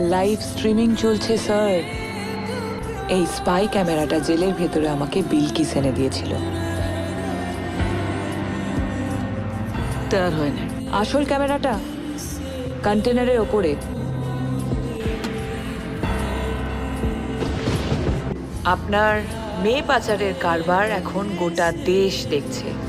Live streaming চলছে sir. এই spy ক্যামেরাটা জেলের ভেতরে আমাকে বিলকিস এনে দিয়েছিল। তার হয় না। আসল ক্যামেরাটা কন্টেনারের ওপরে। আপনার মেয়ে পাচারের কারবার এখন গোটা দেশ দেখছে।